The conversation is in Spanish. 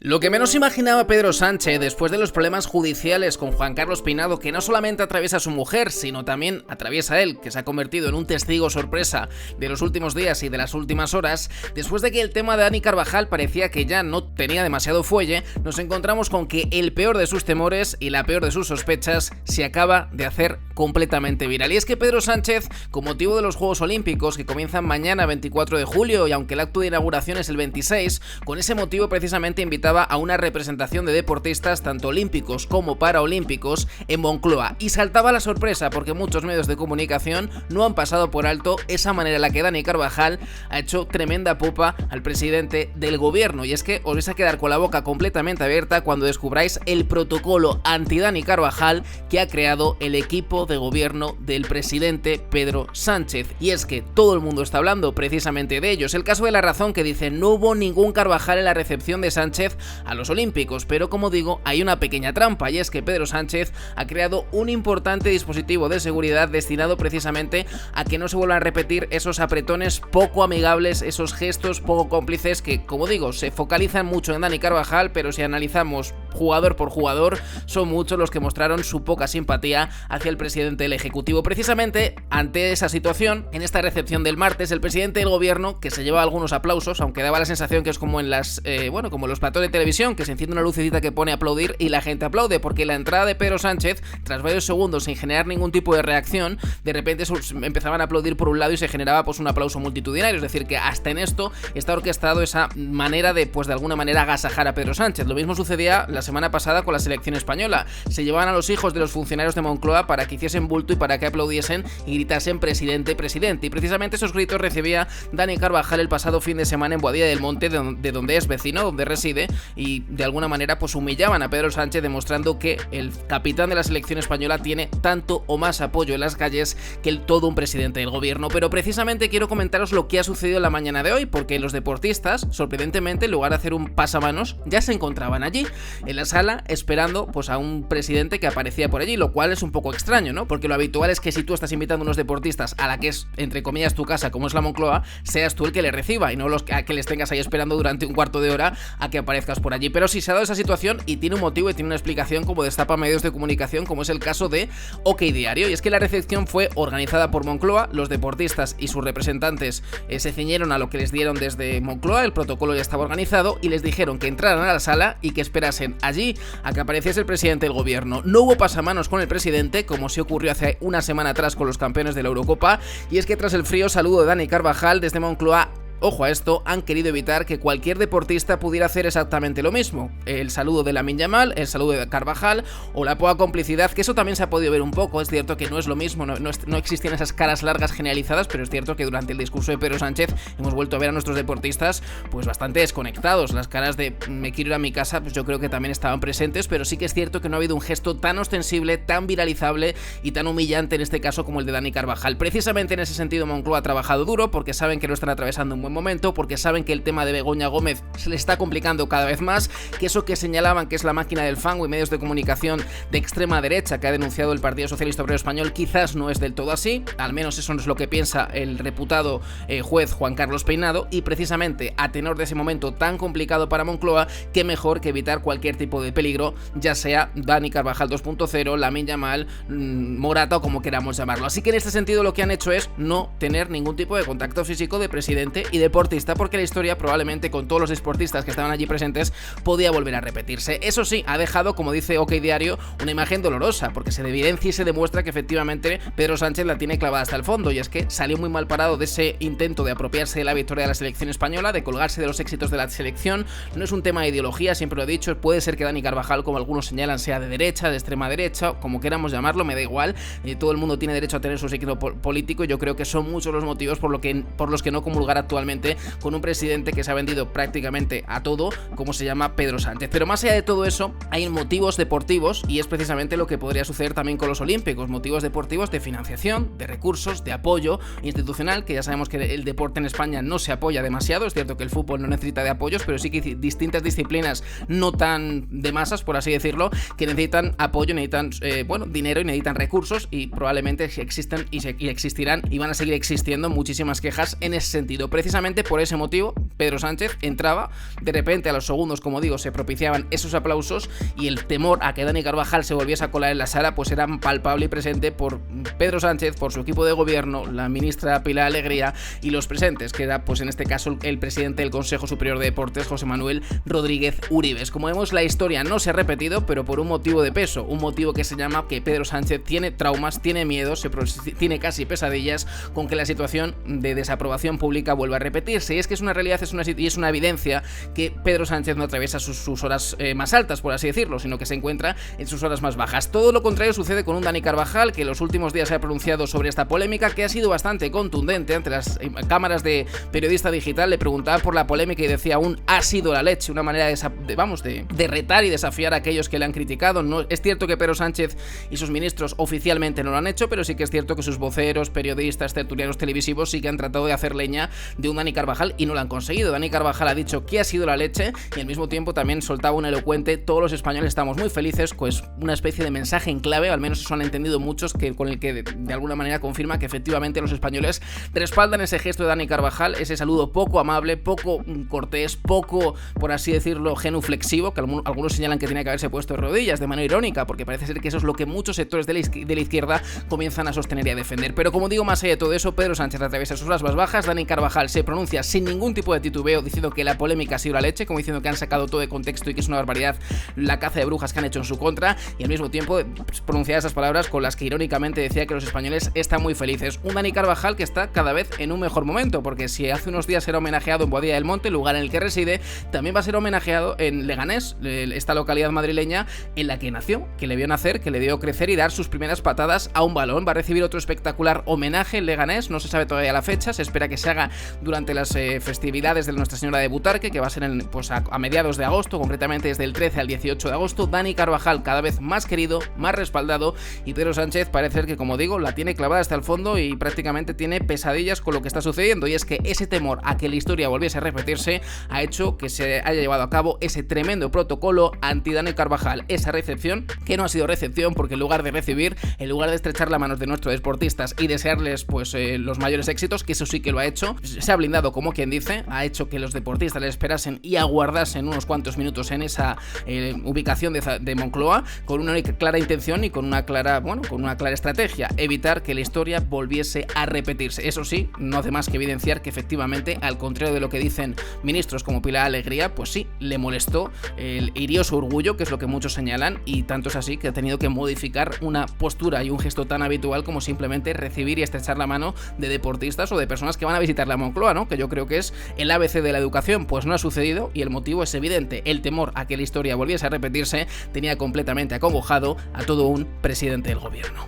Lo que menos imaginaba Pedro Sánchez después de los problemas judiciales con Juan Carlos Peinado, que no solamente atraviesa a su mujer, sino también atraviesa a él, que se ha convertido en un testigo sorpresa de los últimos días y de las últimas horas, después de que el tema de Dani Carvajal parecía que ya no tenía demasiado fuelle, nos encontramos con que el peor de sus temores y la peor de sus sospechas se acaba de hacer completamente viral. Y es que Pedro Sánchez, con motivo de los Juegos Olímpicos, que comienzan mañana 24 de julio, y aunque el acto de inauguración es el 26, con ese motivo precisamente invitaba a una representación de deportistas tanto olímpicos como paraolímpicos en Moncloa, y saltaba la sorpresa porque muchos medios de comunicación no han pasado por alto esa manera en la que Dani Carvajal ha hecho tremenda popa al presidente del gobierno. Y es que os vais a quedar con la boca completamente abierta cuando descubráis el protocolo anti-Dani Carvajal que ha creado el equipo de gobierno del presidente Pedro Sánchez. Y es que todo el mundo está hablando precisamente de ello. Es el caso de La Razón, que dice: no hubo ningún Carvajal en la recepción de Sánchez a los Olímpicos, pero como digo, hay una pequeña trampa, y es que Pedro Sánchez ha creado un importante dispositivo de seguridad destinado precisamente a que no se vuelvan a repetir esos apretones poco amigables, esos gestos poco cómplices que, como digo, se focalizan mucho en Dani Carvajal, pero si analizamos jugador por jugador, son muchos los que mostraron su poca simpatía hacia el presidente del Ejecutivo. Precisamente ante esa situación, en esta recepción del martes, el presidente del gobierno, que se llevaba algunos aplausos, aunque daba la sensación que es como en las como en los platós de televisión, que se enciende una lucecita que pone aplaudir y la gente aplaude, porque la entrada de Pedro Sánchez, tras varios segundos sin generar ningún tipo de reacción, de repente empezaban a aplaudir por un lado y se generaba pues un aplauso multitudinario. Es decir, que hasta en esto está orquestado esa manera de, pues de alguna manera, agasajar a Pedro Sánchez. Lo mismo sucedía la semana pasada con la selección española. Se llevaban a los hijos de los funcionarios de Moncloa para que hiciesen bulto y para que aplaudiesen y gritasen presidente, presidente. Y precisamente esos gritos recibía Dani Carvajal el pasado fin de semana en Boadilla del Monte, de donde es vecino, donde reside, y de alguna manera pues humillaban a Pedro Sánchez, demostrando que el capitán de la selección española tiene tanto o más apoyo en las calles que todo un presidente del gobierno. Pero precisamente quiero comentaros lo que ha sucedido en la mañana de hoy, porque los deportistas, sorprendentemente, en lugar de hacer un pasamanos, ya se encontraban allí, en la sala, esperando pues a un presidente que aparecía por allí, lo cual es un poco extraño, ¿no? Porque lo habitual es que si tú estás invitando a unos deportistas a la que es, entre comillas, tu casa, como es la Moncloa, seas tú el que les reciba y no a que les tengas ahí esperando durante un cuarto de hora a que aparezcas por allí. Pero sí se ha dado esa situación y tiene un motivo y tiene una explicación, como destapa medios de comunicación, como es el caso de OK Diario. Y es que la recepción fue organizada por Moncloa, los deportistas y sus representantes se ciñeron a lo que les dieron desde Moncloa, el protocolo ya estaba organizado y les dijeron que entraran a la sala y que esperasen allí a que apareciese el presidente del gobierno. No hubo pasamanos con el presidente, como sí ocurrió hace una semana atrás con los campeones de la Eurocopa, y es que tras el frío saludo de Dani Carvajal desde Moncloa, ojo a esto, han querido evitar que cualquier deportista pudiera hacer exactamente lo mismo. El saludo de Lamine Yamal, el saludo de Carvajal o la poca complicidad, que eso también se ha podido ver un poco. Es cierto que no es lo mismo, no existían esas caras largas generalizadas, pero es cierto que durante el discurso de Pedro Sánchez hemos vuelto a ver a nuestros deportistas pues bastante desconectados. Las caras de me quiero ir a mi casa, pues yo creo que también estaban presentes, pero sí que es cierto que no ha habido un gesto tan ostensible, tan viralizable y tan humillante en este caso como el de Dani Carvajal. Precisamente en ese sentido Moncloa ha trabajado duro, porque saben que no están atravesando un buen momento, porque saben que el tema de Begoña Gómez se le está complicando cada vez más, que eso que señalaban que es la máquina del fango y medios de comunicación de extrema derecha que ha denunciado el Partido Socialista Obrero Español quizás no es del todo así, al menos eso no es lo que piensa el reputado juez Juan Carlos Peinado. Y precisamente a tenor de ese momento tan complicado para Moncloa, qué mejor que evitar cualquier tipo de peligro, ya sea Dani Carvajal 2.0, Lamine Yamal, Morata o como queramos llamarlo. Así que en este sentido lo que han hecho es no tener ningún tipo de contacto físico de presidente y deportista, porque la historia probablemente con todos los deportistas que estaban allí presentes podía volver a repetirse. Eso sí, ha dejado, como dice OK Diario, una imagen dolorosa, porque se evidencia y se demuestra que efectivamente Pedro Sánchez la tiene clavada hasta el fondo, y es que salió muy mal parado de ese intento de apropiarse de la victoria de la selección española, de colgarse de los éxitos de la selección. No es un tema de ideología, siempre lo he dicho, puede ser que Dani Carvajal, como algunos señalan, sea de derecha, de extrema derecha, como queramos llamarlo, me da igual, todo el mundo tiene derecho a tener su éxito político, y yo creo que son muchos los motivos por los que no comulgar actualmente con un presidente que se ha vendido prácticamente a todo, como se llama Pedro Sánchez. Pero más allá de todo eso, hay motivos deportivos, y es precisamente lo que podría suceder también con los Olímpicos, motivos deportivos de financiación, de recursos, de apoyo institucional, que ya sabemos que el deporte en España no se apoya demasiado. Es cierto que el fútbol no necesita de apoyos, pero sí que distintas disciplinas no tan de masas, por así decirlo, que necesitan apoyo, necesitan dinero y necesitan recursos, y probablemente existen y existirán y van a seguir existiendo muchísimas quejas en ese sentido. Precisamente por ese motivo, Pedro Sánchez entraba, de repente a los segundos, como digo, se propiciaban esos aplausos y el temor a que Dani Carvajal se volviese a colar en la sala pues era palpable y presente por Pedro Sánchez, por su equipo de gobierno, la ministra Pilar Alegría y los presentes, que era pues en este caso el presidente del Consejo Superior de Deportes, José Manuel Rodríguez Uribes. Como vemos, la historia no se ha repetido, pero por un motivo de peso, un motivo que se llama que Pedro Sánchez tiene traumas, tiene miedos, tiene casi pesadillas con que la situación de desaprobación pública vuelva a repetirse. Y es que es una realidad, y es una evidencia que Pedro Sánchez no atraviesa sus horas más altas, por así decirlo, sino que se encuentra en sus horas más bajas. Todo lo contrario sucede con un Dani Carvajal, que en los últimos días se ha pronunciado sobre esta polémica, que ha sido bastante contundente ante las cámaras de Periodista Digital. Le preguntaba por la polémica y decía ha sido la leche, una manera de retar y desafiar a aquellos que le han criticado. No, es cierto que Pedro Sánchez y sus ministros oficialmente no lo han hecho, pero sí que es cierto que sus voceros, periodistas, tertulianos televisivos sí que han tratado de hacer leña de un Dani Carvajal y no lo han conseguido. Dani Carvajal ha dicho que ha sido la leche y al mismo tiempo también soltaba un elocuente: todos los españoles estamos muy felices, pues una especie de mensaje en clave, al menos eso han entendido muchos, con el que de alguna manera confirma que efectivamente los españoles respaldan ese gesto de Dani Carvajal, ese saludo poco amable, poco cortés, poco, por así decirlo, genuflexivo, que algunos señalan que tenía que haberse puesto de rodillas de manera irónica, porque parece ser que eso es lo que muchos sectores de la izquierda comienzan a sostener y a defender. Pero como digo, más allá de todo eso, Pedro Sánchez atraviesa sus horas más bajas. Dani Carvajal se pronuncia sin ningún tipo de titubeo, diciendo que la polémica ha sido la leche, como diciendo que han sacado todo de contexto y que es una barbaridad la caza de brujas que han hecho en su contra, y al mismo tiempo pronunciar esas palabras con las que irónicamente decía que los españoles están muy felices. Un Dani Carvajal que está cada vez en un mejor momento, porque si hace unos días era homenajeado en Boadilla del Monte, lugar en el que reside, también va a ser homenajeado en Leganés, esta localidad madrileña en la que nació, que le vio nacer, que le dio crecer y dar sus primeras patadas a un balón. Va a recibir otro espectacular homenaje en Leganés, no se sabe todavía la fecha, se espera que se haga durante las festividades de Nuestra Señora de Butarque, que va a ser a mediados de agosto, concretamente desde el 13 al 18 de agosto. Dani Carvajal cada vez más querido, más respaldado, y Pedro Sánchez parece ser que, como digo, la tiene clavada hasta el fondo y prácticamente tiene pesadillas con lo que está sucediendo, y es que ese temor a que la historia volviese a repetirse ha hecho que se haya llevado a cabo ese tremendo protocolo anti-Dani Carvajal, esa recepción que no ha sido recepción, porque en lugar de recibir, en lugar de estrechar la mano de nuestros deportistas y desearles pues los mayores éxitos, que eso sí que lo ha hecho, se ha blindado, como quien dice, ha hecho que los deportistas le esperasen y aguardasen unos cuantos minutos en esa ubicación de Moncloa, con una clara intención y con una clara estrategia: evitar que la historia volviese a repetirse. Eso sí, no hace más que evidenciar que efectivamente, al contrario de lo que dicen ministros como Pilar Alegría, pues sí, le molestó, hirió su orgullo, que es lo que muchos señalan, y tanto es así que ha tenido que modificar una postura y un gesto tan habitual como simplemente recibir y estrechar la mano de deportistas o de personas que van a visitar la Moncloa, ¿no? Que yo creo que es el ABC de la educación. Pues no ha sucedido y el motivo es evidente: el temor a que la historia volviese a repetirse tenía completamente acongojado a todo un presidente del gobierno.